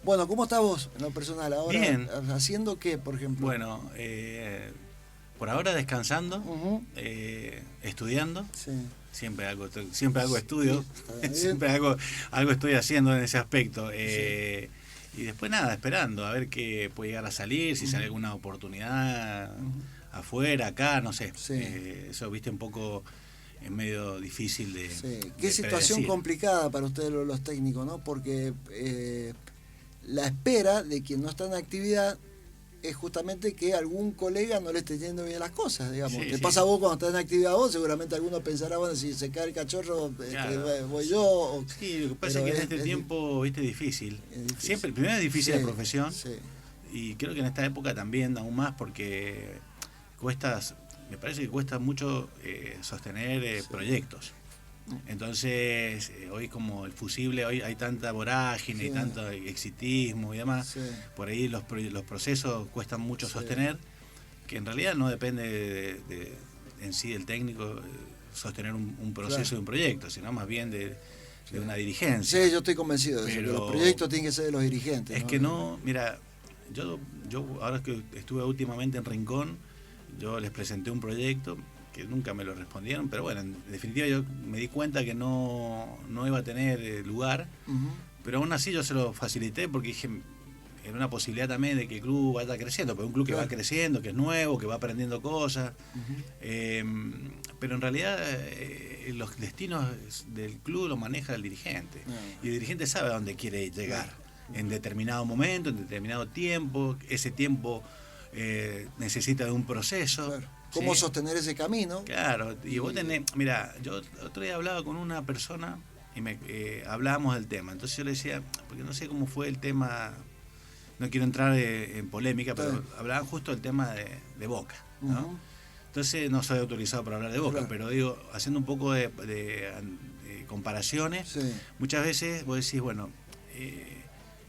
Bueno, ¿cómo estás vos en lo personal ahora? Bien. ¿Haciendo qué, por ejemplo? Bueno, por ahora descansando, Ujú. estudiando. Sí. Siempre algo estudio, Está bien. siempre algo estoy haciendo en ese aspecto. Sí. Y después nada, esperando a ver qué puede llegar a salir, si sale Ujú. alguna oportunidad Ujú. afuera, acá, no sé. Sí. Eso, viste, un poco es medio difícil Sí. Qué de situación predecir. complicada para ustedes los técnicos, ¿no? Porque la espera de quien no está en actividad es justamente que algún colega no le esté yendo bien las cosas, digamos. Sí, Te sí, pasa a vos cuando estás en actividad vos, seguramente alguno pensará, bueno, si se cae el cachorro, claro. voy yo. Sí, lo que pasa es Pero que en este tiempo, viste, difícil. es difícil. Siempre, primero es difícil la Sí, profesión. sí. Y creo que en esta época también aún más porque cuesta, me parece que cuesta mucho sostener Sí. proyectos. Entonces, hoy como el fusible, hoy hay tanta vorágine Sí. y tanto exitismo y demás, Sí. por ahí los procesos cuestan mucho Sí. sostener, que en realidad no depende en sí del técnico sostener un proceso Claro. de un proyecto, sino más bien de Sí. una dirigencia. Sí, yo estoy convencido de eso, que los Pero proyectos tienen que ser de los dirigentes, es ¿no? que no, mira, yo ahora que estuve últimamente en Rincón, yo les presenté un proyecto que nunca me lo respondieron, pero bueno, en definitiva yo me di cuenta que no iba a tener lugar, Ujú. pero aún así yo se lo facilité porque dije, era una posibilidad también de que el club vaya creciendo, pero un club que va Claro. creciendo, que es nuevo, que va aprendiendo cosas, Ujú. pero en realidad los destinos del club los maneja el dirigente, No. y el dirigente sabe a dónde quiere llegar, Claro. en determinado momento, en determinado tiempo, ese tiempo necesita de un proceso. Claro. ¿Cómo ¿sí? sostener ese camino? Claro, y vos tenés, mira, yo otro día hablaba con una persona y hablábamos del tema, entonces yo le decía, porque no sé cómo fue el tema, no quiero entrar en polémica, Está pero bien. hablaban justo del tema de Boca, ¿no? Ujú. Entonces no soy autorizado para hablar de Boca, Claro. pero digo, haciendo un poco de comparaciones, Sí. muchas veces vos decís, bueno,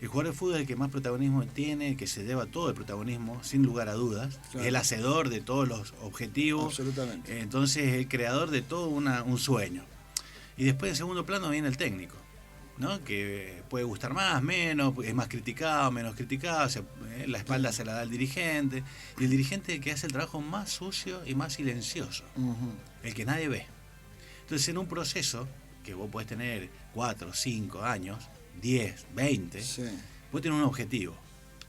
el jugador de fútbol es el que más protagonismo tiene, el que se lleva todo el protagonismo, sin lugar a dudas, Claro. es el hacedor de todos los objetivos, Absolutamente. entonces es el creador de todo un sueño. Y después en segundo plano viene el técnico, ¿no? Que puede gustar más, menos, es más criticado, menos criticado, la espalda se la da al dirigente, y el dirigente es el que hace el trabajo más sucio y más silencioso, Ujú. el que nadie ve. Entonces en un proceso que vos podés tener 4, 5 años, 10, 20, Sí. vos tenés un objetivo.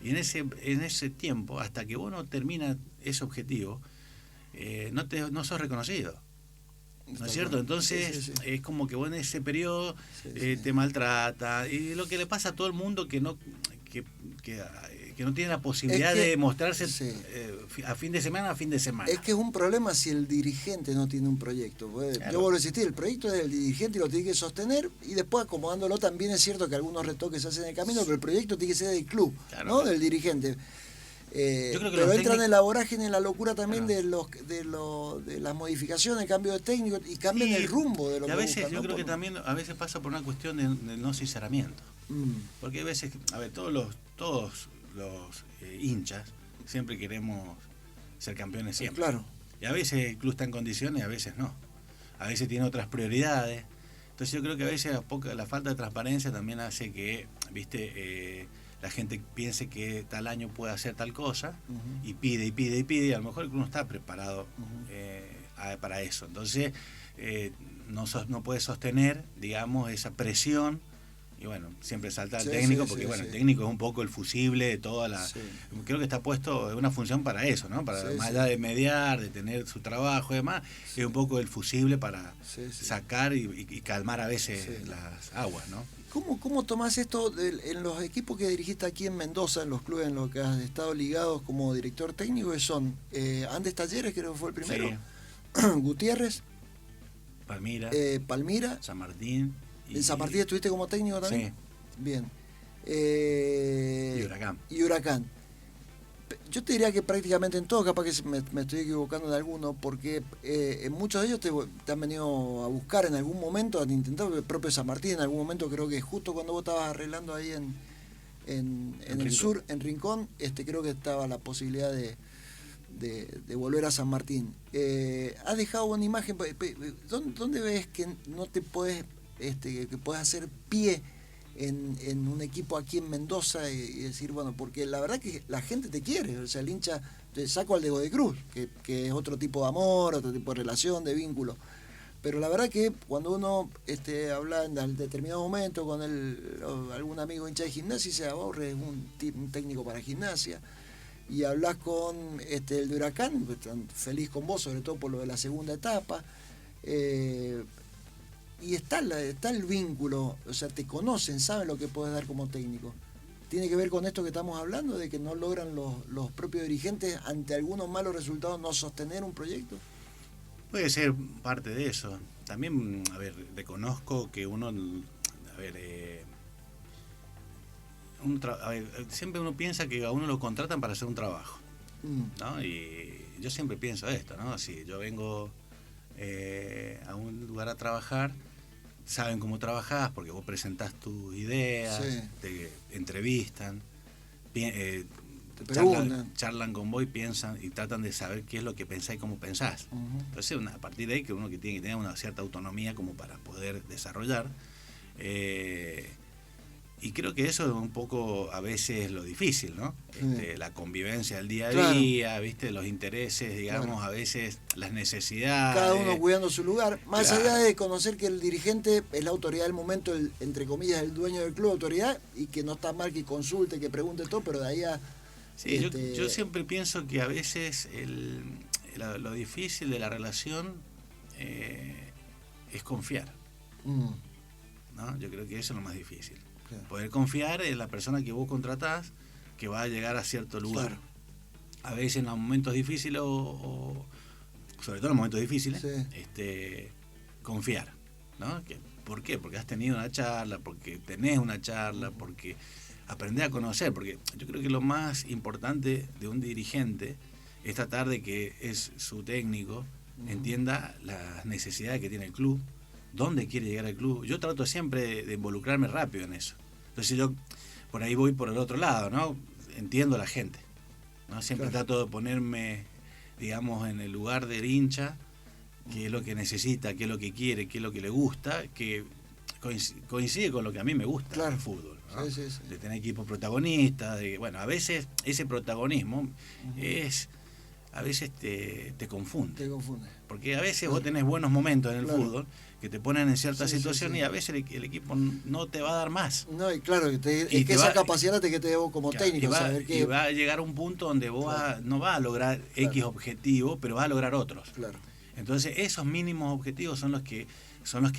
Y en ese tiempo, hasta que vos no terminas ese objetivo, no sos reconocido. ¿No Está es cierto? bueno. Entonces Sí, sí, sí. es como que vos en ese periodo Sí, sí. te maltrata. Y lo que le pasa a todo el mundo que, que no tiene la Es posibilidad que, de mostrarse sí. a fin de semana a fin de semana. Es que es un problema si el dirigente no tiene un proyecto. Claro. Yo vuelvo a insistir, el proyecto es del dirigente y lo tiene que sostener y después acomodándolo también es cierto que algunos retoques se hacen en el camino, pero el proyecto tiene que ser del club, Claro. ¿no? Del dirigente. Yo creo que Pero los entran en la vorágine, en la locura también Claro. de las modificaciones, el cambio de técnico y cambian Sí, el rumbo de lo y a que veces buscan, yo ¿no? creo que también a veces pasa por una cuestión de no sinceramiento. Mm. Porque a veces, a ver, todos los hinchas siempre queremos ser campeones siempre. Claro. Y a veces el club está en condiciones y a veces no. A veces tiene otras prioridades. Entonces yo creo que a veces la falta de transparencia también hace que, viste, la gente piense que tal año puede hacer tal cosa Uh-huh. y pide y pide y pide y a lo mejor el club no está preparado Uh-huh. para eso. Entonces no puede sostener, digamos, esa presión. Y bueno, siempre salta al Sí, técnico, sí, porque sí, bueno, sí. el técnico es un poco el fusible de toda la... Sí. Creo que está puesto, es una función para eso, ¿no? Para Sí, más sí. allá de mediar, de tener su trabajo y demás, Sí. es un poco el fusible para Sí, sí. sacar y calmar a veces Sí. las aguas, ¿no? ¿Cómo tomás esto en los equipos que dirigiste aquí en Mendoza, en los clubes en los que has estado ligados como director técnico? Que son Andes Talleres, creo que fue el primero, Sí, Gutiérrez, Palmira, Palmira, San Martín en San Martín estuviste como técnico también. Sí, Bien. y Huracán. Y Huracán. Yo te diría que prácticamente en todos, capaz que me estoy equivocando en alguno, porque en muchos de ellos te han venido a buscar en algún momento, han intentado, el propio San Martín en algún momento, creo que justo cuando vos estabas arreglando ahí en el Rincón. sur, en Rincón, creo que estaba la posibilidad de volver a San Martín. Has dejado una imagen, ¿dónde ves que no te podés, que podés hacer pie en un equipo aquí en Mendoza y decir, bueno, porque la verdad que la gente te quiere, o sea, el hincha, te saco al de Godoy Cruz, que es otro tipo de amor, otro tipo de relación, de vínculo. Pero la verdad que cuando uno habla en determinado momento con algún amigo hincha de Gimnasia y se aburre, es un técnico para Gimnasia, y hablas con el de Huracán, pues, están feliz con vos, sobre todo por lo de la segunda etapa, y está el vínculo, o sea, te conocen, saben lo que puedes dar como técnico. Tiene que ver con esto que estamos hablando, de que no logran los propios dirigentes, ante algunos malos resultados, no sostener un proyecto. Puede ser parte de eso. También, a ver, reconozco que uno, a ver, siempre uno piensa que a uno lo contratan para hacer un trabajo, ¿no? Y yo siempre pienso esto, ¿no? Si yo vengo a un lugar a trabajar, saben cómo trabajás porque vos presentás tus ideas, sí. Te entrevistan, te charlan con vos y piensan y tratan de saber qué es lo que pensás y cómo pensás. Entonces, a partir de ahí que uno que tiene que tener una cierta autonomía como para poder desarrollar. Y creo que eso es un poco a veces lo difícil, ¿no? La convivencia del día a día, ¿viste? Los intereses, digamos, a veces las necesidades. Cada uno cuidando su lugar. Más allá de conocer que el dirigente es la autoridad del momento, entre comillas, el dueño del club, autoridad, y que no está mal que consulte, que pregunte todo, pero de ahí a... Sí, yo siempre pienso que a veces lo difícil de la relación es confiar. ¿No? Yo creo que eso es lo más difícil. Poder confiar en la persona que vos contratás, que va a llegar a cierto lugar. Claro. A veces en los momentos difíciles, o sobre todo en los momentos difíciles, confiar, ¿no? ¿Por qué? Porque has tenido una charla, porque tenés una charla, porque aprendés a conocer, porque yo creo que lo más importante de un dirigente es tratar de que su técnico entienda las necesidades que tiene el club, dónde quiere llegar el club. Yo trato siempre de involucrarme rápido en eso. Entonces yo por ahí voy por el otro lado, ¿no? Entiendo a la gente, ¿no? Siempre trato de ponerme, digamos, en el lugar del hincha, qué es lo que necesita, qué es lo que quiere, qué es lo que le gusta, que coincide con lo que a mí me gusta el fútbol, ¿no? Sí. De tener equipos protagonistas, bueno, a veces ese protagonismo a veces te confunde. Te confunde. Porque a veces vos tenés buenos momentos en el fútbol que te ponen en cierta situación y a veces el equipo no te va a dar más. No, y claro, esa capacidad que te debo como técnico. Y va a llegar a un punto donde vos no vas a lograr X objetivos, pero vas a lograr otros. Claro. Entonces esos mínimos objetivos son los que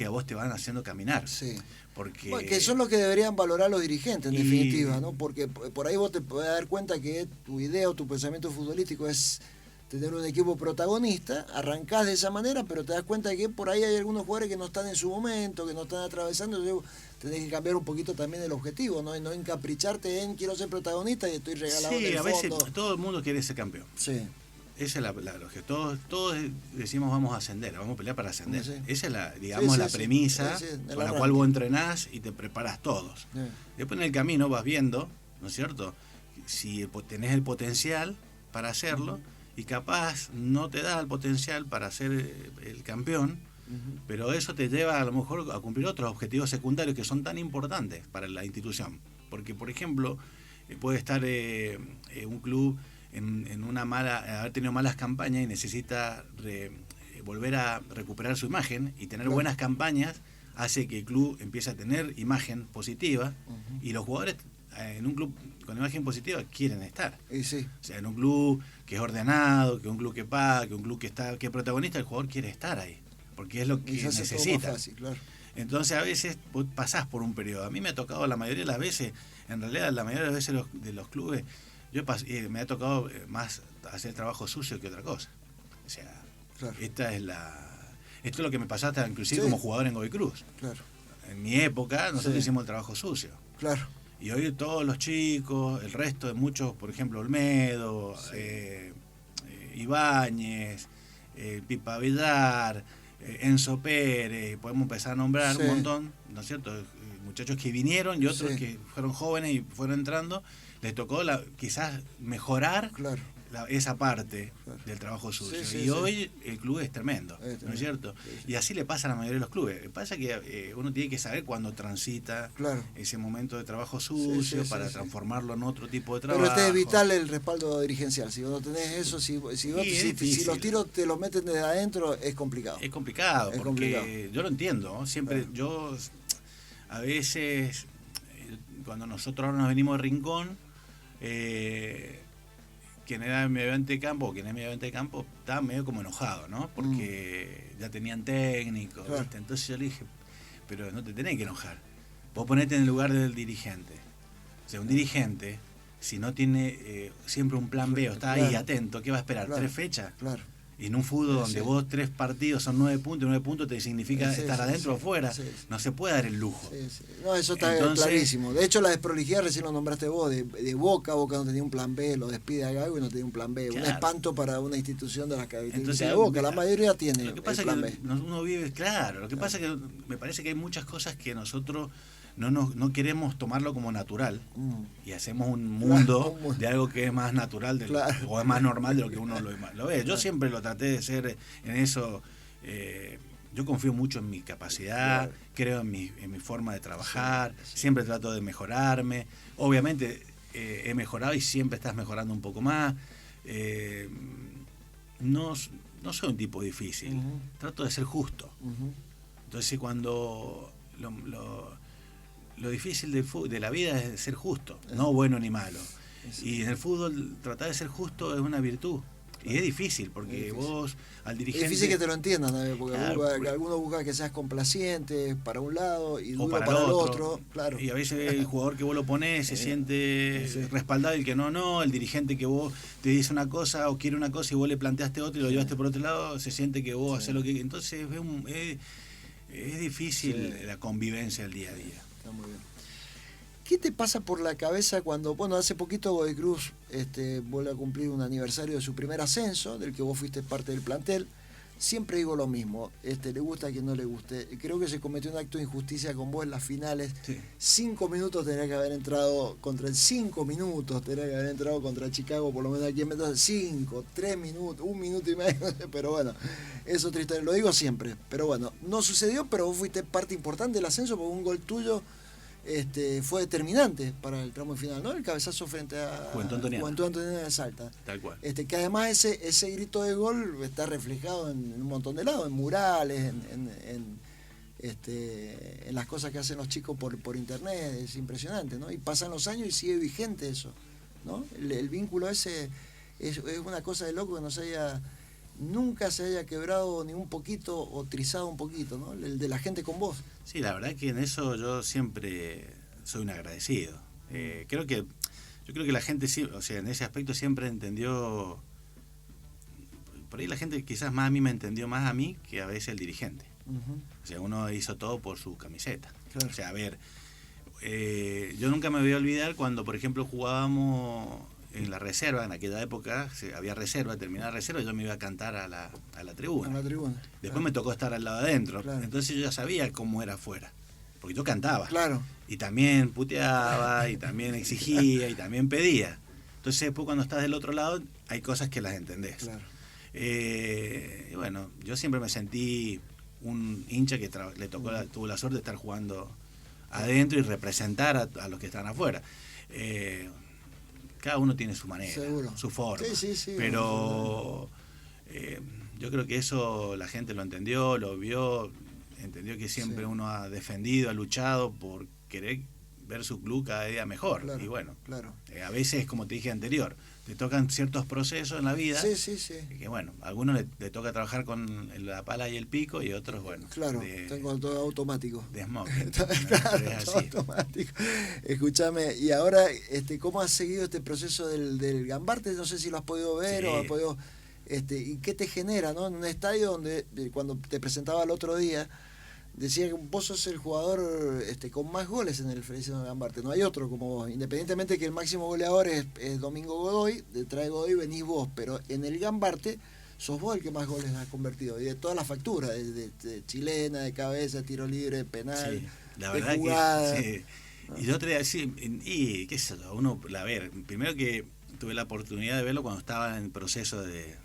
a vos te van haciendo caminar. Sí. Porque... Bueno, que son los que deberían valorar los dirigentes, en definitiva, ¿no? Porque por ahí vos te podés dar cuenta que tu idea o tu pensamiento futbolístico es tener un equipo protagonista, arrancás de esa manera, pero te das cuenta de que por ahí hay algunos jugadores que no están en su momento, que no están atravesando, entonces tenés que cambiar un poquito también el objetivo, ¿no? Y no encapricharte en quiero ser protagonista y estoy regalado en el fondo. Sí, a veces todo el mundo quiere ser campeón. Sí. Esa es lo que todos decimos, vamos a ascender, vamos a pelear para ascender. Sí. Esa es la premisa con la cual vos entrenás y te preparás todos. Sí. Después en el camino vas viendo, ¿no es cierto?, si tenés el potencial para hacerlo, y capaz no te da el potencial para ser el campeón, pero eso te lleva a lo mejor a cumplir otros objetivos secundarios que son tan importantes para la institución. Porque, por ejemplo, puede estar un club haber tenido malas campañas y necesita volver a recuperar su imagen, y tener buenas campañas hace que el club empiece a tener imagen positiva, y los jugadores en un club con imagen positiva quieren estar. Sí. O sea, en un club que es ordenado, que un club que paga, que un club que es protagonista, el jugador quiere estar ahí, porque es lo que necesita. Fácil, claro. Entonces a veces vos pasás por un periodo. A mí me ha tocado la mayoría de las veces, en realidad la mayoría de las veces de los clubes, me ha tocado más hacer trabajo sucio que otra cosa. O sea, esto es lo que me pasaba hasta inclusive como jugador en Godoy Cruz. Claro. En mi época nosotros hicimos el trabajo sucio. Claro. Y hoy todos los chicos, el resto de muchos, por ejemplo, Olmedo, Ibáñez, Pipa Villar, Enzo Pérez, podemos empezar a nombrar un montón, ¿no es cierto? Muchachos que vinieron y otros que fueron jóvenes y fueron entrando, les tocó quizás mejorar esa parte Claro. del trabajo sucio. Sí, sí, y sí. hoy el club es tremendo, ¿no es cierto? Sí, sí. Y así le pasa a la mayoría de los clubes. Pasa que uno tiene que saber cuándo transita Claro. ese momento de trabajo Sí, sucio sí, para sí. transformarlo en otro tipo de trabajo. Pero este es vital el respaldo dirigencial. Si vos no tenés eso, si los tiros te los meten desde adentro, es complicado. Es complicado, Es porque complicado. yo lo entiendo, ¿no? Siempre Claro. yo, a veces, cuando nosotros ahora nos venimos de Rincón, quien era mediante de campo, quien es mediante de campo, estaba medio como enojado, ¿no? Porque ya tenían técnico, Claro. ¿viste? Entonces yo le dije, pero no te tenés que enojar. Vos ponete en el lugar del dirigente. O sea, un dirigente, si no tiene siempre un plan B o está ahí Claro. atento, ¿qué va a esperar? Claro. 3 fechas. Claro. Y en un fútbol donde Sí. vos 3 partidos son 9 puntos, y 9 puntos te significa Sí, estar sí, adentro o sí. afuera. Sí, sí. No se puede dar el lujo. Sí, sí. No, eso está Entonces- clarísimo. De hecho, la desprolijidad recién lo nombraste vos, de Boca no tenía un plan B, lo despide a Gago y no tenía un plan B. Un Claro. espanto para una institución de las características Entonces, de Boca. La mira, mayoría tiene Lo que el pasa es plan que B. uno vive, claro, lo que pasa es que me parece que hay muchas cosas que nosotros no queremos tomarlo como natural y hacemos un mundo un mundo. de algo que es más natural Claro. o es más normal de lo que uno lo ve. Yo siempre lo traté de ser en eso. Yo confío mucho en mi capacidad, Claro. creo en mi forma de trabajar, Sí. siempre trato de mejorarme. Obviamente he mejorado y siempre estás mejorando un poco más. No soy un tipo difícil, Ujú. trato de ser justo. Ujú. Entonces cuando lo difícil de la vida es ser justo, no bueno ni malo. Y en el fútbol tratar de ser justo es una virtud. Y es difícil, porque Es difícil. vos al Es dirigente... difícil que te lo entiendan también, porque Claro, algunos buscan que seas complaciente para un lado y o duro para para el el otro. Claro. Y a veces el jugador que vos lo ponés se siente sí. respaldado y el que no, el dirigente que vos te dice una cosa o quiere una cosa y vos le planteaste otra y lo llevaste por otro lado, se siente que vos haces lo que... Entonces es difícil la convivencia del día a día. Está muy bien. ¿Qué te pasa por la cabeza cuando, hace poquito Godoy Cruz vuelve a cumplir un aniversario de su primer ascenso, del que vos fuiste parte del plantel? Siempre digo lo mismo, le gusta a quien no le guste. Creo que se cometió un acto de injusticia con vos en las finales. Sí. 5 minutos tenía que haber entrado contra el 5 minutos, tenía que haber entrado contra Chicago, por lo menos aquí en Mendoza. 5, 3 minutos, 1 minuto y medio, pero bueno, eso triste, lo digo siempre. Pero bueno, no sucedió, pero vos fuiste parte importante del ascenso porque un gol tuyo fue determinante para el tramo final, ¿no? El cabezazo frente a Juventud Antoniana de Salta. Tal cual. Que además ese grito de gol está reflejado en un montón de lados, en murales, en las cosas que hacen los chicos por internet, es impresionante, ¿no? Y pasan los años y sigue vigente eso, ¿no? El vínculo ese es una cosa de loco que nunca se haya quebrado ni un poquito o trizado un poquito, ¿no? El de la gente con vos. Sí, la verdad que en eso yo siempre soy un agradecido. Yo creo que la gente, o sea, en ese aspecto siempre entendió, por ahí la gente quizás más a mí me entendió más a mí que a veces el dirigente. Uh-huh. O sea, uno hizo todo por su camiseta. Claro. O sea, a ver, yo nunca me voy a olvidar cuando, por ejemplo, jugábamos en la reserva, en aquella época había reserva, terminaba la reserva, yo me iba a cantar a la tribuna. A la tribuna. Después claro. me tocó estar al lado adentro, Claro. entonces yo ya sabía cómo era afuera, porque yo cantaba. Claro. Y también puteaba, y también exigía, y también pedía. Entonces después cuando estás del otro lado, hay cosas que las entendés. Claro. Y bueno, yo siempre me sentí un hincha que tuvo la suerte de estar jugando adentro y representar a los que están afuera. Cada uno tiene su manera, Seguro. su forma. Sí, pero yo creo que eso la gente lo entendió, lo vio, entendió que siempre uno ha defendido, ha luchado por querer ver su club cada día mejor. Claro, y bueno, claro. A veces, como te dije anterior, te tocan ciertos procesos en la vida. Sí. Que bueno, a algunos le toca trabajar con la pala y el pico y otros, bueno. Claro, tengo todo automático. De smoking. Claro, es todo así. automático. Escúchame, y ahora, ¿cómo has seguido este proceso del Gambarte? No sé si lo has podido ver o has podido... ¿Y qué te genera, no? En un estadio donde, cuando te presentaba el otro día, decía que vos sos el jugador con más goles en el Feliciano Gambarte, no hay otro como vos, independientemente que el máximo goleador es Domingo Godoy, detrás de Godoy venís vos, pero en el Gambarte sos vos el que más goles has convertido, y de todas las facturas, de chilena, de cabeza, de tiro libre, penal, Sí, la de verdad jugada. que sí. Y yo te voy a decir, y qué sé yo, uno, a ver, primero que tuve la oportunidad de verlo cuando estaba en proceso de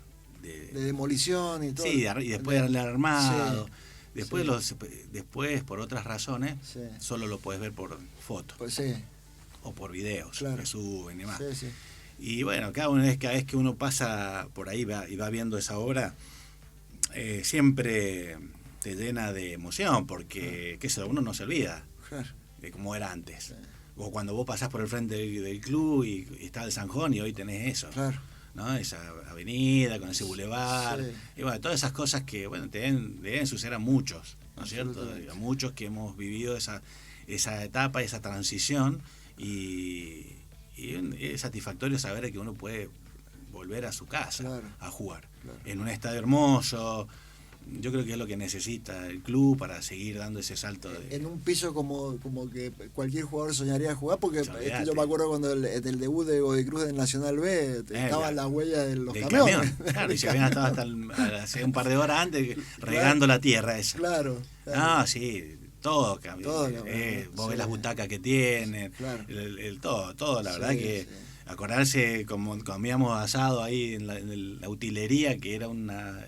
demolición y todo. Sí, y después del armado. Sí, Después, sí. después, por otras razones, Sí. solo lo puedes ver por fotos Pues sí, o por videos claro. que suben y demás. Sí, sí. Y bueno, cada vez que uno pasa por ahí y va viendo esa obra, siempre te llena de emoción, porque qué sé, uno no se olvida Claro. de cómo era antes. Sí. O cuando vos pasás por el frente del club y está el Sanjón y hoy tenés eso. Claro. ¿No? Esa avenida con ese bulevar, Sí. y bueno, todas esas cosas que bueno deben suceder a muchos, ¿no es cierto? A muchos que hemos vivido esa etapa, esa transición, y es satisfactorio saber que uno puede volver a su casa, claro, a jugar claro. en un estadio hermoso. Yo creo que es lo que necesita el club para seguir dando ese salto en un piso como que cualquier jugador soñaría jugar, porque es que yo me acuerdo cuando en el debut de Godoy Cruz en Nacional B estaban las huellas de los camiones. Claro, y se habían estado hace un par de horas antes regando la tierra esa. Claro. Ah, sí, todo cambió. Todo vos sí. ves las butacas que tienen, Claro. todo, la verdad que sí. acordarse como comíamos asado ahí en la utilería, que era una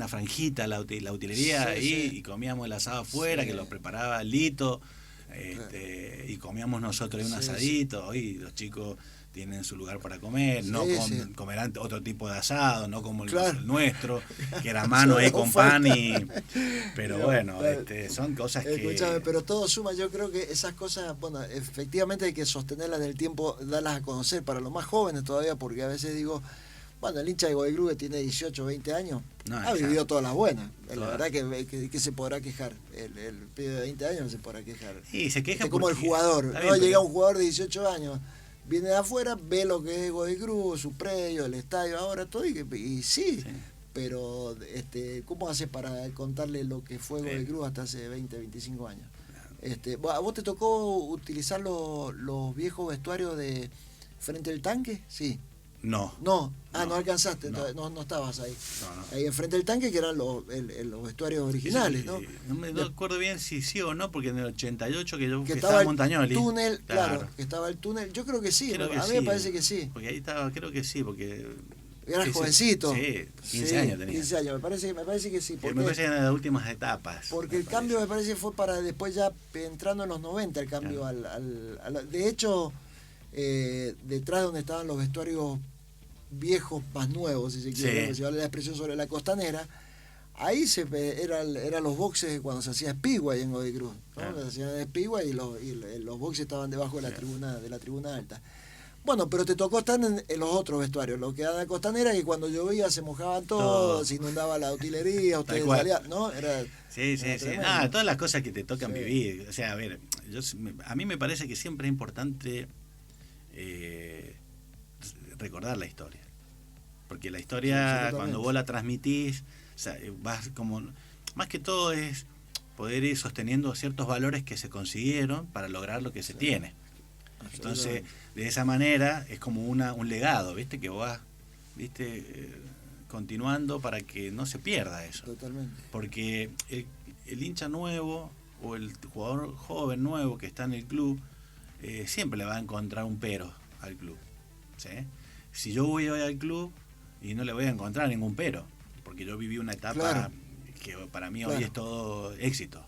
franjita la utilería Sí, ahí, sí. y comíamos el asado afuera, Sí. que lo preparaba Lito, y comíamos nosotros un Sí, asadito. Hoy los chicos tienen su lugar para comer, Sí, no sí. comerán otro tipo de asado, no como Claro. el nuestro, que era a mano ahí con pan pero Claro, bueno, claro. son cosas que... Escúchame, pero todo suma. Yo creo que esas cosas, bueno, efectivamente hay que sostenerlas en el tiempo, darlas a conocer para los más jóvenes todavía, porque a veces digo, bueno, el hincha de Godoy Cruz que tiene 18, 20 años, ha vivido todas las buenas. La verdad que se podrá quejar. El pibe de 20 años no se podrá quejar. Y se queja como el jugador. No llega un jugador de 18 años, viene de afuera, ve lo que es Godoy Cruz, su predio, el estadio, ahora todo, y sí. Pero ¿cómo haces para contarle lo que fue Godoy Cruz hasta hace 20, 25 años? ¿A vos te tocó utilizar los viejos vestuarios de frente al tanque? Sí. No, no alcanzaste, no estabas ahí. No. Ahí enfrente del tanque, que eran los vestuarios originales, ¿no? No acuerdo bien si sí o no, porque en el 88 que estaba en Montañoli. El túnel, claro, que estaba el túnel. Yo creo que sí, a mí me parece que sí. Porque ahí estaba, creo que sí, porque... Eras jovencito. Sí, 15 años tenía. 15 años, me parece que sí. Porque, me parece que eran las últimas etapas. Porque el cambio me parece fue para después ya entrando en los 90, el cambio de hecho, detrás de donde estaban los vestuarios viejos más nuevos, si se quiere, si vale la expresión, sobre la Costanera, ahí eran los boxes cuando se hacía Speedway en Godoy Cruz, ¿no? Se hacían Speedway y los boxes estaban debajo de la tribuna alta. Bueno, pero te tocó estar en los otros vestuarios, lo que era la Costanera, que cuando llovía se mojaban todos, se inundaba la utilería, ustedes salían, ¿no? Sí. Todas las cosas que te tocan vivir. O sea, a ver, a mí me parece que siempre es importante recordar la historia, porque la historia cuando vos la transmitís, o sea, vas como, más que todo es poder ir sosteniendo ciertos valores que se consiguieron para lograr lo que se tiene. Entonces, de esa manera es como un legado, ¿viste? Que vos vas, ¿viste? Continuando para que no se pierda eso. Totalmente. Porque el hincha nuevo o el jugador joven nuevo que está en el club siempre le va a encontrar un pero al club, ¿sí? Si yo voy hoy al club y no le voy a encontrar ningún pero, porque yo viví una etapa que para mí hoy es todo éxito,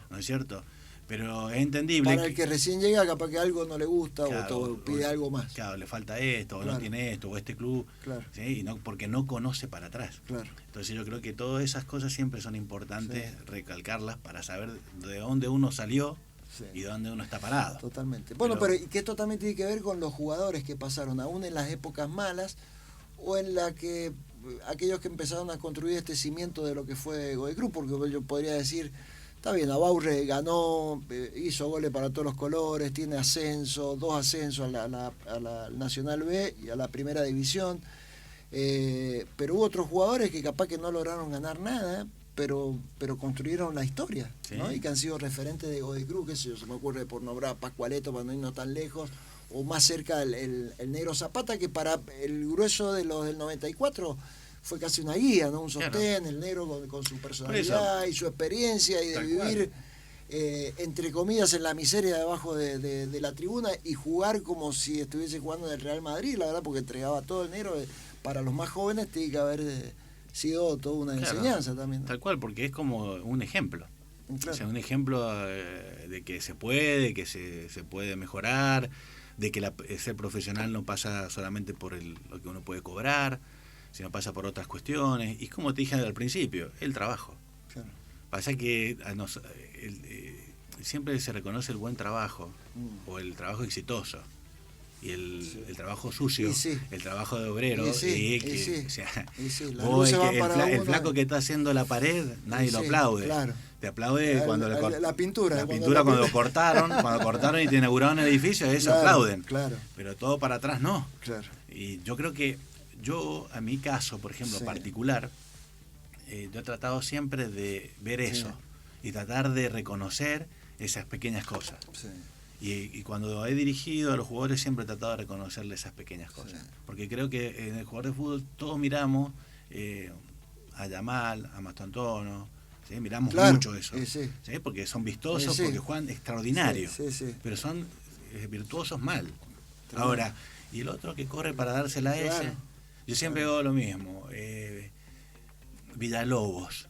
¿no es cierto? Pero es entendible. Para el que recién llega, capaz que algo no le gusta, o pide algo más. Claro, le falta esto, o no tiene esto, o este club, ¿sí? Y porque no conoce para atrás. Entonces yo creo que todas esas cosas siempre son importantes recalcarlas para saber de dónde uno salió y de dónde uno está parado. Totalmente. Bueno, pero que esto también tiene que ver con los jugadores que pasaron, aún en las épocas malas, o en la que aquellos que empezaron a construir este cimiento de lo que fue Godoy Cruz, porque yo podría decir, está bien, Abaurre ganó, hizo goles para todos los colores, tiene ascenso, 2 ascensos a la Nacional B y a la Primera División, pero hubo otros jugadores que capaz que no lograron ganar nada, pero construyeron la historia, ¿no? Y que han sido referentes de Godoy Cruz, qué sé yo, se me ocurre por nombrar a Pascualeto para no irnos tan lejos, o más cerca el Negro Zapata, que para el grueso de los del 94 fue casi una guía, ¿no? Un sostén, el Negro con su personalidad y su experiencia y de vivir entre comillas, en la miseria debajo de la tribuna y jugar como si estuviese jugando en el Real Madrid, la verdad, porque entregaba todo el dinero. Para los más jóvenes tiene que haber sido toda una enseñanza también, ¿no? Tal cual, porque es como un ejemplo. Claro. O sea, un ejemplo de que se puede, que se puede mejorar, de que ser profesional no pasa solamente por lo que uno puede cobrar, sino pasa por otras cuestiones. Y como te dije al principio, el trabajo. Claro. Pasa que siempre se reconoce el buen trabajo o el trabajo exitoso. Y el trabajo sucio, el trabajo de obrero, el flaco que está haciendo la pared, nadie lo aplaude. Claro. Te aplaude cuando la pintura. Cuando cortaron y te inauguraron el edificio, eso aplauden. Claro. Pero todo para atrás no. Claro. Y yo creo que a mi caso, por ejemplo, particular, yo he tratado siempre de ver eso y tratar de reconocer esas pequeñas cosas. Sí. Y cuando he dirigido a los jugadores siempre he tratado de reconocerle esas pequeñas cosas. Sí. Porque creo que en el jugador de fútbol todos miramos a Yamal, a Mastantuono, ¿sí? Miramos mucho eso. Sí. ¿Sí? Porque son vistosos, porque juegan extraordinario. Sí. Pero son virtuosos mal. Ahora, y el otro que corre para dársela a ese, yo siempre veo lo mismo. Villalobos,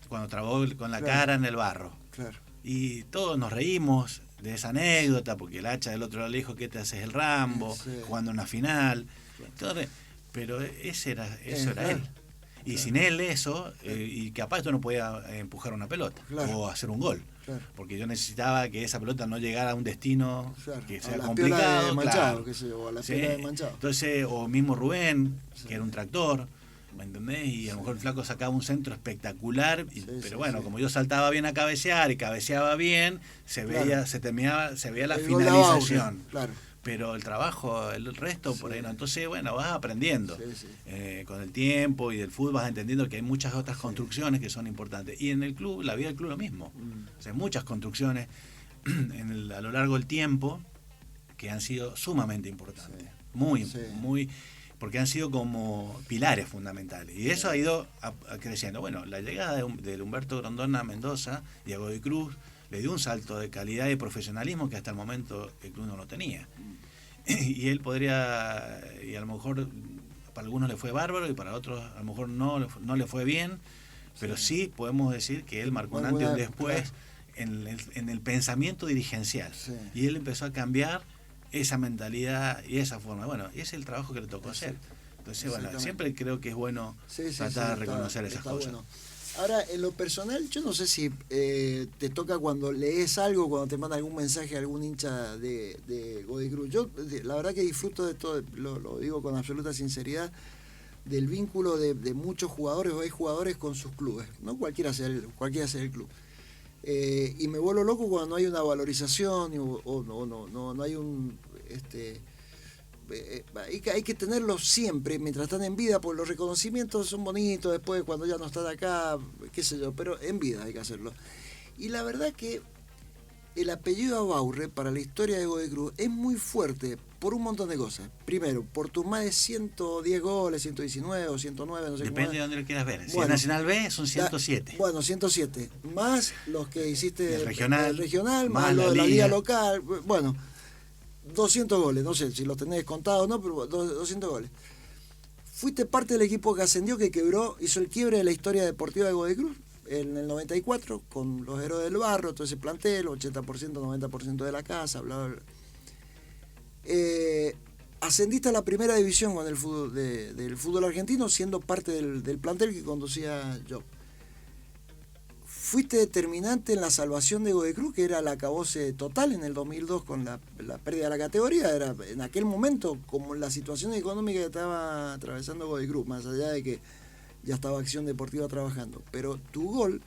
cuando trabó con la cara en el barro. Claro. Y todos nos reímos de esa anécdota, porque el hacha del otro lado le dijo, ¿qué te haces el Rambo? Jugando una final. Entonces, pero eso era él. Y sin él eso, y capaz esto no podía empujar una pelota o hacer un gol. Claro. Porque yo necesitaba que esa pelota no llegara a un destino que sea complicado. De Manchado, o a la piola de Manchado. Entonces, o mismo Rubén, que era un tractor. ¿Me entendés? Y a lo mejor el flaco sacaba un centro espectacular, pero bueno, como yo saltaba bien a cabecear y cabeceaba bien, se veía la finalización. Claro. Pero el trabajo, el resto, por ahí no. Entonces, bueno, vas aprendiendo. Con el tiempo y del fútbol vas entendiendo que hay muchas otras construcciones que son importantes. Y en el club, la vida del club lo mismo. O sea, muchas construcciones a lo largo del tiempo que han sido sumamente importantes. Muy porque han sido como pilares fundamentales. Y eso ha ido creciendo. Bueno, la llegada de Humberto Grondona a Mendoza y a Godoy Cruz le dio un salto de calidad y profesionalismo que hasta el momento el club no lo tenía. Y él podría, y a lo mejor para algunos le fue bárbaro y para otros a lo mejor no le fue bien, pero sí podemos decir que él marcó un antes y un después en el pensamiento dirigencial. Y él empezó a cambiar esa mentalidad y esa forma. Bueno, y ese es el trabajo que le tocó hacer. Entonces, bueno, siempre creo que es bueno tratar de reconocer esas cosas. Bueno. Ahora, en lo personal, yo no sé si te toca cuando lees algo, cuando te manda algún mensaje a algún hincha de Godoy Cruz. Yo, la verdad que disfruto de todo, lo digo con absoluta sinceridad, del vínculo de muchos jugadores o exjugadores con sus clubes, no cualquiera sea el club. Y me vuelvo loco cuando no hay una valorización o no hay un... hay que tenerlos siempre mientras están en vida, porque los reconocimientos son bonitos después cuando ya no están acá, qué sé yo, pero en vida hay que hacerlo. Y la verdad que el apellido Abaurre para la historia de Godoy Cruz es muy fuerte por un montón de cosas. Primero, por tus más de 110 goles, 119 o 109, no sé. Depende de dónde lo quieras ver. Si es Nacional B, son 107. Bueno, 107. Más los que hiciste el regional más lo de la liga local. Bueno, 200 goles, no sé si los tenés contados o no, pero 200 goles. Fuiste parte del equipo que ascendió, que hizo el quiebre de la historia deportiva de Godoy Cruz en el 94, con los héroes del barro, todo ese plantel, 80%, 90% de la casa, bla, bla, bla. Ascendiste a la primera división con el fútbol del fútbol argentino, siendo parte del plantel que conducía yo. Fuiste determinante en la salvación de Godoy Cruz, que era el acabose total en el 2002 con la pérdida de la categoría. Era en aquel momento como la situación económica que estaba atravesando Godoy Cruz, más allá de que ya estaba Acción Deportiva trabajando. Pero tu gol,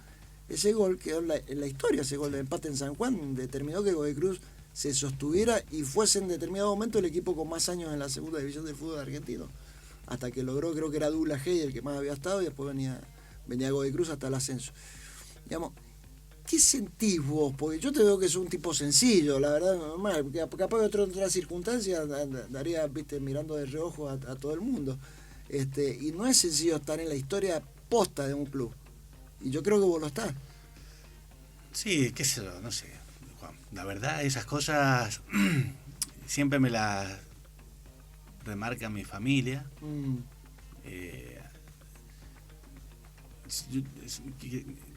ese gol quedó en la historia, ese gol de empate en San Juan, determinó que Godoy Cruz se sostuviera y fuese en determinado momento el equipo con más años en la segunda división del fútbol argentino. Hasta que logró, creo que era Douglas Hey el que más había estado, y después venía Godoy Cruz hasta el ascenso. Digamos, ¿qué sentís vos? Porque yo te veo que sos un tipo sencillo, la verdad, normal, porque capaz de otras circunstancias andaría, mirando de reojo a todo el mundo. Y no es sencillo estar en la historia posta de un club. Y yo creo que vos lo estás. Sí, qué sé yo, no sé, Juan. La verdad, esas cosas siempre me las remarca mi familia. Eh,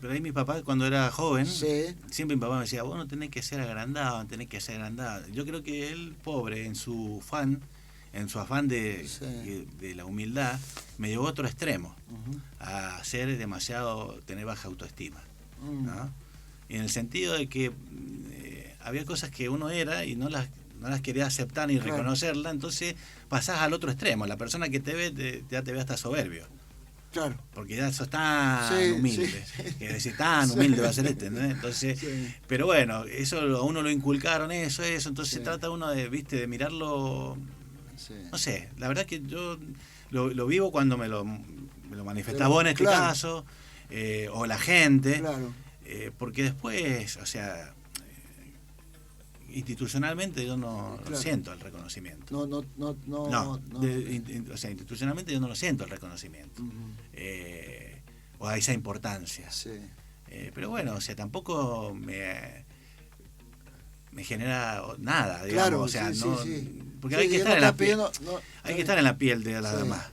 pero ahí mi papá, cuando era joven, Sí. siempre mi papá me decía, vos no tenés que ser agrandado, tenés que ser agrandado. Yo creo que él, pobre, en su afán Sí. de la humildad, me llevó a otro extremo, Ujú. a ser demasiado, tener baja autoestima, Mm. ¿no? Y en el sentido de que había cosas que uno era y no las quería aceptar ni Claro. reconocerla, entonces pasás al otro extremo. La persona que te ve, ya te ve hasta soberbio. Claro. Porque ya sos tan Sí, humilde, sí. que decir tan humilde va a ser este, ¿no? Entonces, Sí. pero bueno, eso a uno lo inculcaron, entonces Sí. trata uno de, viste, de mirarlo, Sí. no sé, la verdad que yo lo vivo cuando me lo manifestás Pero, vos en este claro. caso, o la gente, Claro. porque después, o sea, institucionalmente yo no Claro. siento el reconocimiento. No, no, no, no. No, no. o sea, institucionalmente yo no lo siento el reconocimiento. Ujú. O a esa importancia. Sí. Pero bueno, o sea, tampoco me genera nada, digamos. Claro, O sea, sí, no, sí, sí. porque Sí, hay que sí, estar no en la estás piel. pidiendo- no, Hay que estar en la piel de las Sí. demás.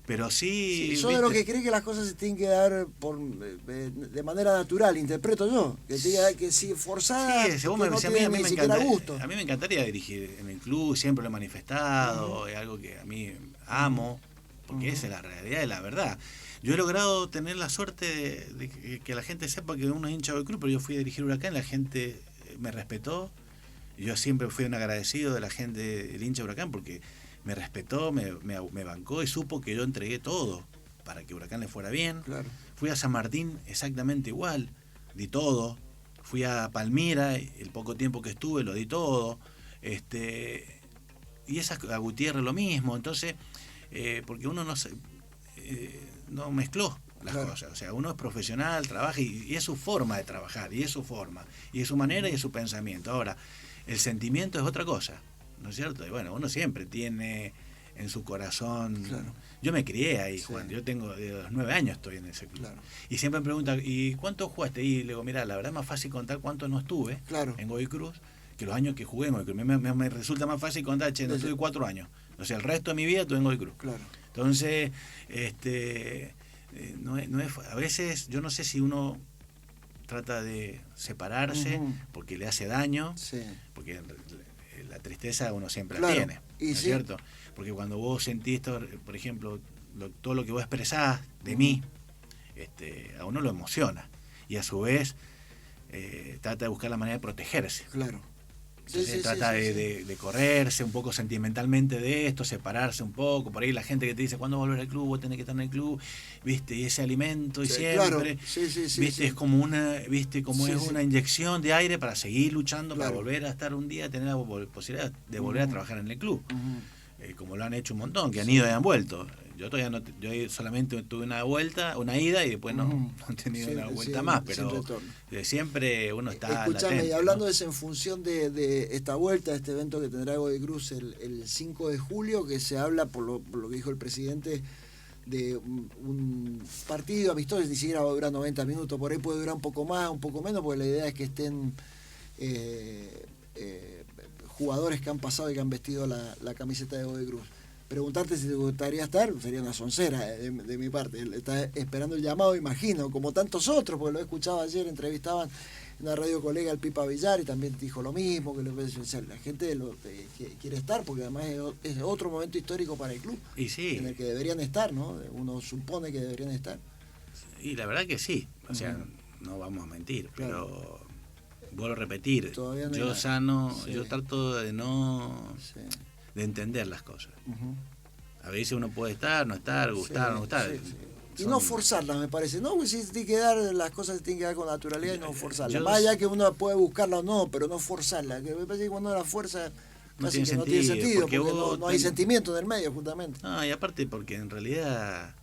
Pero sí, Sí, soy de los ¿viste? que cree que las cosas se tienen que dar de manera natural, interpreto yo. Que diga que si forzada, Sí, según que me no decía, tiene a mí ni me siquiera encanta, gusto. a mí me encantaría dirigir en el club, siempre lo he manifestado, es algo que a mí amo, porque esa es la realidad y la verdad. Yo he logrado tener la suerte de que la gente sepa que uno es hincha del club, pero yo fui a dirigir Huracán, la gente me respetó, y yo siempre fui un agradecido de la gente del hincha de Huracán, porque me respetó, me bancó y supo que yo entregué todo para que Huracán le fuera bien. Claro. Fui a San Martín exactamente igual, di todo. Fui a Palmira, el poco tiempo que estuve lo di todo. Y a Gutiérrez lo mismo. Entonces, porque uno no mezcló las Claro. cosas. O sea, uno es profesional, trabaja y es su forma de trabajar, y es su forma, y es su manera y es su pensamiento. Ahora, el sentimiento es otra cosa, ¿no es cierto? Y bueno, uno siempre tiene en su corazón. Claro. Yo me crié ahí, Sí. Juan. Yo tengo, de los 9 años estoy en ese club. Claro. Y siempre me preguntan, ¿y cuánto jugaste? Y le digo, mira, la verdad es más fácil contar cuánto no estuve Claro. en Godoy Cruz que los años que jugué en Godoy Cruz. Me resulta más fácil contar, che, no estuve 4 años. O sea, el resto de mi vida estuve en Godoy Cruz. Claro. Entonces, a veces yo no sé si uno trata de separarse Ujú. porque le hace daño, Sí. porque la tristeza uno siempre Claro. la tiene, Y ¿no es sí. cierto? Porque cuando vos sentís esto, por ejemplo, todo lo que vos expresás de mí, a uno lo emociona y a su vez trata de buscar la manera de protegerse. Claro. Sí, Entonces sí, trata sí, sí, de correrse un poco sentimentalmente de esto, separarse un poco. Por ahí la gente que te dice, ¿cuándo volver al club? Vos tenés que estar en el club, ¿viste? Y ese alimento y Sí, siempre, claro. Sí, sí, sí, ¿viste? sí. Es como una, ¿viste? Como Sí, es sí. una inyección de aire para seguir luchando, Claro. para volver a estar un día, tener la posibilidad de volver a Ujú. trabajar en el club. Ujú. Como lo han hecho un montón, que han Sí. ido y han vuelto. Yo todavía no, yo solamente tuve una ida y después no, Ujú. no he tenido Sin- una vuelta sin- más, sin pero retorno. siempre uno está Escuchame, latente, y hablando ¿no? de eso, en función de esta vuelta, de este evento que tendrá Godoy Cruz el 5 de julio, que se habla, por lo que dijo el presidente, de un partido amistoso, ni siquiera va a durar 90 minutos, por ahí puede durar un poco más, un poco menos, porque la idea es que estén jugadores que han pasado y que han vestido la camiseta de Godoy Cruz. Preguntarte si te gustaría estar, sería una soncera de mi parte. Está esperando el llamado, imagino, como tantos otros, porque lo he escuchado ayer, entrevistaban en una radio colega al Pipa Villar y también dijo lo mismo, que la gente quiere estar, porque además es otro momento histórico para el club, Y sí, en el que deberían estar, ¿no? Uno supone que deberían estar. y la verdad que sí, o sea, Ujú. no vamos a mentir, Claro. pero vuelvo a repetir, Todavía no hay yo nada. sano, Sí. yo trato Sí. de entender las cosas. Ujú. A veces uno puede estar, no estar, gustar, Sí, no gustar. sí, sí. Y Son- no forzarlas, me parece. No, pues sí, tiene que dar, las cosas se tienen que dar con naturalidad y no forzarlas. Yo- Más allá que uno puede buscarla o no, pero no forzarla. Que me parece que cuando la fuerza No casi tiene que no tiene sentido, sentido, porque porque vos no hay ten- sentimiento en el medio, justamente. No, y aparte porque en realidad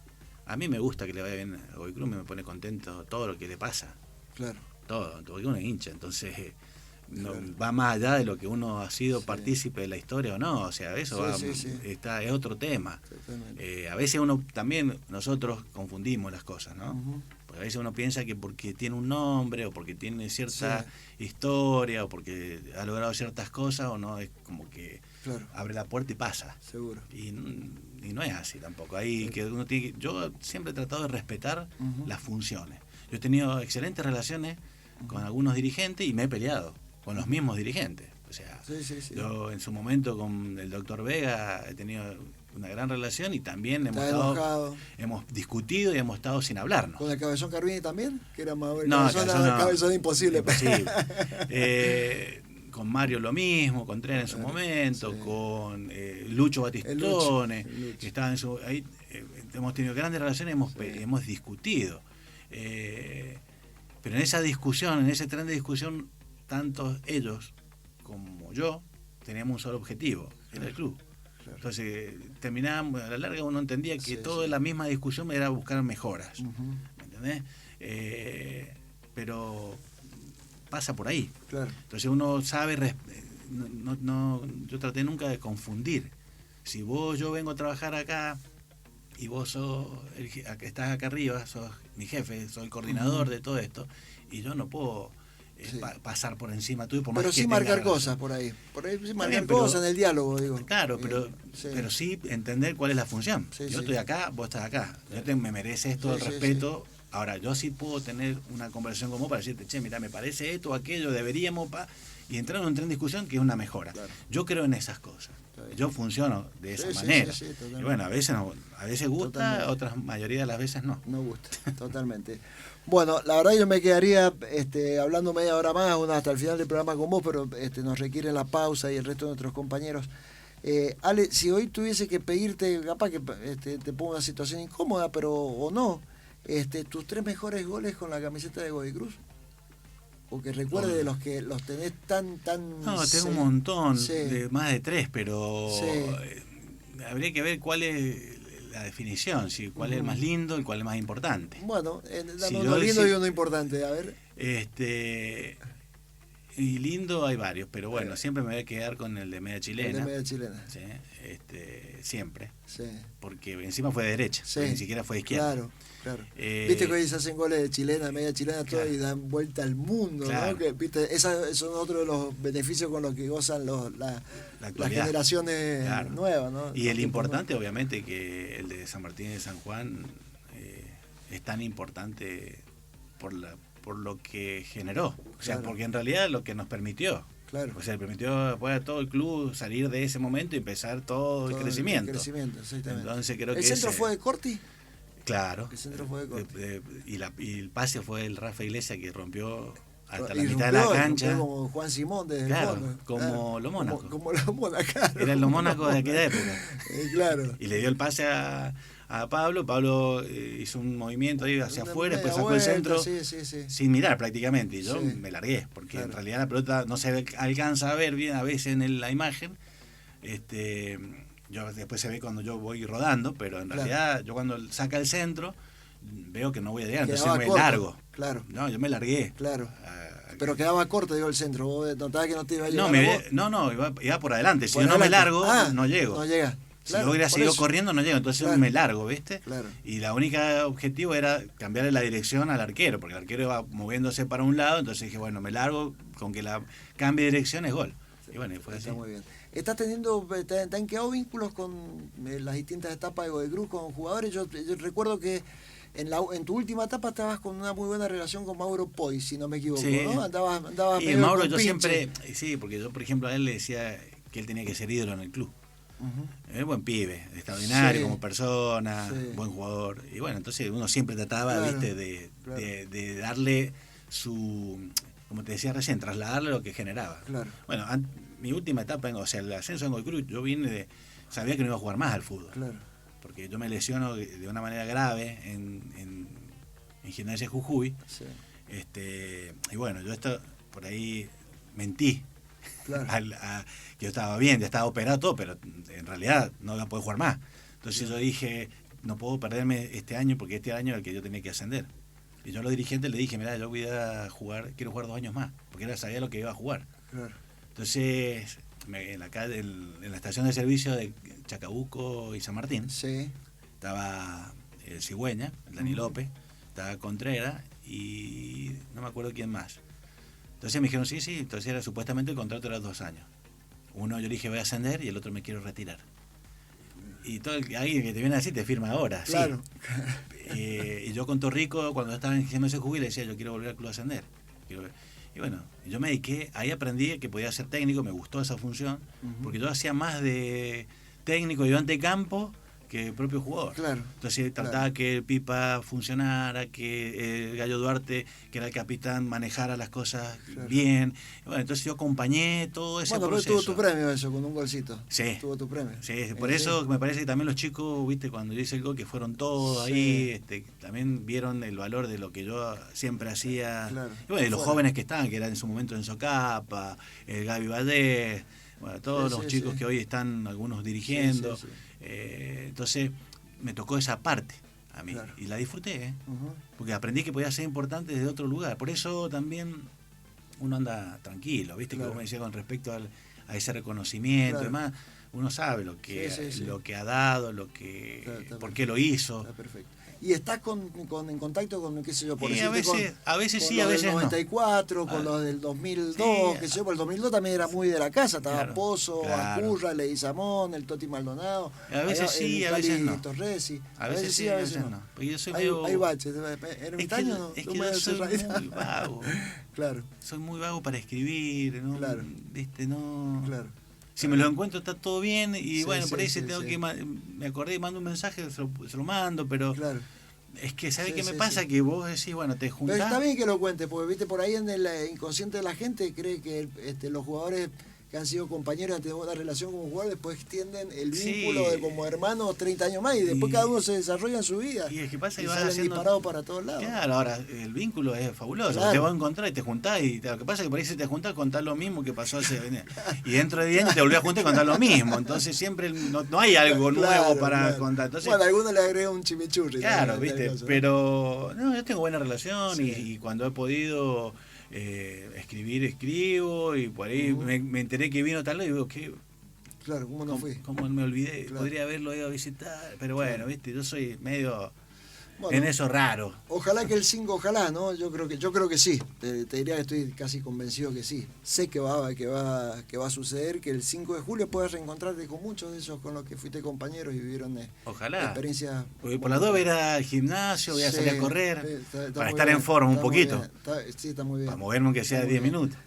a mí me gusta que le vaya bien a Godoy Cruz, me pone contento todo lo que le pasa, Claro. todo, porque uno es hincha, entonces no, claro. va más allá de lo que uno ha sido Sí. partícipe de la historia o no, o sea, eso Sí, va, sí, sí. es otro tema. Totalmente. A veces uno también, nosotros confundimos las cosas, ¿no? Ujú. Porque a veces uno piensa que porque tiene un nombre o porque tiene cierta Sí. historia o porque ha logrado ciertas cosas o no, es como que Claro, abre la puerta y pasa. seguro. Y no es así tampoco. Ahí que uno tiene yo siempre he tratado de respetar Ujú. las funciones. Yo he tenido excelentes relaciones con algunos dirigentes y me he peleado con los mismos dirigentes. O sea, Sí, sí, sí. yo en su momento con el doctor Vega he tenido una gran relación y también Estás enojado. hemos discutido y hemos estado sin hablarnos. ¿Con el Cabezón Carvini también? Que era más No, cabezón imposible. imposible. Con Mario lo mismo, con Tren en su momento, sí. con Lucho Batistone, El Lucho. que estaba en su... Ahí hemos tenido grandes relaciones, hemos discutido. Pero en esa discusión, en ese tren de discusión, tanto ellos como yo teníamos un solo objetivo, era el club. Claro. Entonces terminábamos, a la larga uno entendía que Sí, todo sí. en la misma discusión era buscar mejoras. Ujú. ¿Me entendés? Pero pasa por ahí. Claro. Entonces uno sabe, yo traté nunca de confundir. Si yo vengo a trabajar acá y vos estás acá arriba, sos mi jefe, soy el coordinador de todo esto, y yo no puedo Sí. pasar por encima tuyo por Pero más que sí tenga marcar razón. cosas por ahí. Por ahí sí marcar bien, pero- cosas en el diálogo, digo. Claro, pero sí entender cuál es la función. Sí, Yo sí. estoy acá, vos estás acá. Me mereces todo Sí, el sí, respeto. Ahora, yo sí puedo tener una conversación con vos para decirte, che, mira, me parece esto o aquello, deberíamos, y entrar en un tren de discusión que es una mejora. Claro. Yo creo en esas cosas. Está bien. Yo funciono de esa Sí, sí, manera. sí, sí, totalmente. Y bueno, a veces gusta, Totalmente. otras mayoría de las veces no. No gusta, totalmente. Bueno, la verdad yo me quedaría hablando media hora más, hasta el final del programa con vos, pero nos requiere la pausa y el resto de nuestros compañeros. Ale, si hoy tuviese que pedirte, capaz que te pongo una situación incómoda, pero o no, tus 3 mejores goles con la camiseta de Godoy Cruz, o que recuerde de los que los tenés tan... No, tengo un montón, Sí. más de 3, pero Sí. habría que ver cuál es la definición, cuál es el más lindo y cuál es el más importante. Bueno, Si uno yo lindo deci- y uno importante, a ver. Y lindo hay varios, pero bueno, siempre me voy a quedar con el de media El chilena. de media chilena. ¿Sí? Siempre, Sí. porque encima fue de derecha, Sí, ni siquiera fue de izquierda. Claro, claro. Eh, Viste que hoy se hacen goles de chilena, media chilena, todo Claro. y dan vuelta al mundo, Claro. ¿no? Que, viste, esos son otros de los beneficios con los que gozan las actualidad. generaciones Claro. nuevas, ¿no? Y Los el tiempos importante, obviamente, que el de San Martín y de San Juan es tan importante por lo que generó. O sea, Claro. porque en realidad lo que nos permitió. Claro. O sea, le permitió después a todo el club salir de ese momento y empezar todo el crecimiento. El crecimiento, exactamente. Entonces creo ¿El que centro ese- fue de Corti? Claro. El centro fue de Corti. Y el pase fue el Rafa Iglesias que rompió hasta la Y mitad de la rompió cancha. como Juan Simón desde Claro, el fondo. como los Mónacos. Como los Mónacos, claro. Eran los Mónacos de aquella época. Claro. Y le dio el pase a Pablo. Pablo hizo un movimiento ahí hacia Una afuera, después media sacó el vuelta, centro sí. sin mirar prácticamente. Y yo Sí. me largué, porque Claro. en realidad la pelota no se alcanza a ver bien a veces en la imagen. Yo después se ve cuando yo voy rodando, pero en Claro. realidad yo cuando saca el centro veo que no voy a llegar, entonces Quedaba me corto, largo. Claro, No, yo me largué. claro. Ah, Pero quedaba corto, digo, el centro. Vos notabas que no te iba a llegar. no, iba por adelante. Si Por yo no me adelante. largo, Ah, no llego. No llega. Si Claro, yo hubiera por seguido eso. corriendo, no llego. Entonces Claro. me largo, ¿viste? Claro. Y la única objetivo era cambiarle la dirección al arquero, porque el arquero iba moviéndose para un lado, entonces dije, bueno, me largo, con que la cambie de dirección es gol. Y bueno, y fue así. Está muy bien. ¿Te han quedado vínculos con las distintas etapas de Godoy Cruz con jugadores? Yo recuerdo que en tu última etapa estabas con una muy buena relación con Mauro Poi, si no me equivoco, Sí. ¿no? Andabas Y medio Mauro, con yo pinche. siempre, sí, porque yo, por ejemplo, a él le decía que él tenía que ser ídolo en el club. Ujú. Es buen pibe, extraordinario Sí. como persona, Sí. buen jugador. Y bueno, entonces uno siempre trataba, Claro, ¿viste? claro. De darle como te decía recién, trasladarle lo que generaba. Claro. Bueno, mi última etapa, o sea, el ascenso en Godoy Cruz, yo sabía que no iba a jugar más al fútbol. Claro. Porque yo me lesiono de una manera grave en Gimnasia Jujuy. Sí. Y bueno, yo por ahí mentí. Claro. Que yo estaba bien, ya estaba operado todo, pero en realidad no iba a poder jugar más. Entonces yo dije, no puedo perderme este año porque este año es el que yo tenía que ascender. Y yo a los dirigentes le dije, mira, yo voy a jugar, quiero jugar 2 años más, porque sabía lo que iba a jugar. Claro. Entonces, en la estación de servicio de Chacabuco y San Martín, Sí. estaba el Cigüeña, el Dani López, estaba Contreras y no me acuerdo quién más. Entonces me dijeron, sí, entonces era supuestamente el contrato era 2 años. Uno yo le dije voy a ascender y el otro me quiero retirar. Y todo alguien que te viene así te firma ahora, Claro. sí. Y yo con Torrico, cuando estaba en GMS Jubil, decía yo quiero volver al club a ascender. Y bueno, yo me dediqué, ahí aprendí que podía ser técnico, me gustó esa función, porque yo hacía más de técnico y ayudante de campo que el propio jugador. Claro. Entonces trataba que el Pipa funcionara, que el Gallo Duarte, que era el capitán, manejara las cosas bien. Y bueno, entonces yo acompañé todo ese proceso. Pero tuvo tu premio eso, con un golcito. Sí. Tuvo tu premio. Sí, por eso me parece que también los chicos, viste, cuando yo hice el gol, que fueron todos ahí, también vieron el valor de lo que yo siempre hacía. Claro. Y bueno, y los jóvenes que estaban, que eran en su momento Enzo Capa, el Gaby Valdés, bueno, todos los chicos que hoy están algunos dirigiendo. Sí. Entonces me tocó esa parte a mí y la disfruté, porque aprendí que podía ser importante desde otro lugar. Por eso también uno anda tranquilo, viste, que vos me decías con respecto a ese reconocimiento y demás. Uno sabe lo que ha dado, por qué lo hizo. Está perfecto. ¿Y estás en contacto con, qué sé yo, por decirte, a veces con sí, a los veces del 94, no. con los del 2002, qué sé yo, por el 2002 también era muy de la casa, estaba Pozo, Acurra, Leguizamón, el Toti Maldonado. A veces sí, a veces no. Torresi. A veces sí, a veces no. Porque yo soy hay baches, ermitaño no. Es que yo soy muy vago. Claro. Soy muy vago para escribir, ¿no? Claro. ¿Viste? No. Claro. Si me lo encuentro está todo bien y bueno, por ahí tengo que me acordé y mando un mensaje, se lo mando, pero es que ¿sabes qué me pasa? Que vos decís, bueno, te juntás. Pero está bien que lo cuentes, porque viste por ahí en el inconsciente de la gente cree que los jugadores que han sido compañeros, han tenido una relación como jugador, después extienden el vínculo de como hermanos 30 años más y después cada uno se desarrolla en su vida. Y es que pasa que vas haciendo disparado para todos lados. Claro, ahora el vínculo es fabuloso. Te vas a encontrar y te juntás y lo que pasa es que por ahí si te juntás contás lo mismo que pasó hace y dentro de 10 años te volvés a juntar y contás lo mismo. Entonces siempre no hay algo nuevo para contar. Entonces, bueno, a alguno le agrega un chimichurri. Claro, viste, pero no, yo tengo buena relación y cuando he podido escribo y por ahí me enteré que vino tal vez y digo que claro, ¿cómo no fui? ¿Cómo me olvidé? Podría haberlo ido a visitar, pero bueno, viste, yo soy medio en eso raro. Ojalá que el 5, ojalá, ¿no? Yo creo que sí. Te diría que estoy casi convencido que sí. Sé que va a suceder, que el 5 de julio puedas reencontrarte con muchos de esos con los que fuiste compañeros y vivieron experiencias. Porque por las dos voy a ir al gimnasio, voy a salir a correr, para estar en forma un poquito. Está muy bien. Para moverme aunque sea 10 minutos.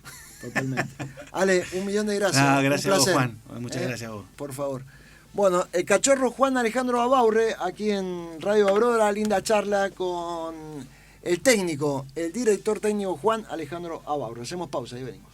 Totalmente. Ale, 1.000.000 de gracias. Gracias a vos, Juan. Muchas gracias a vos. Por favor. Bueno, el cachorro Juan Alejandro Abaurre, aquí en Radio Babroda, linda charla con el técnico, el director técnico Juan Alejandro Abaurre. Hacemos pausa y venimos.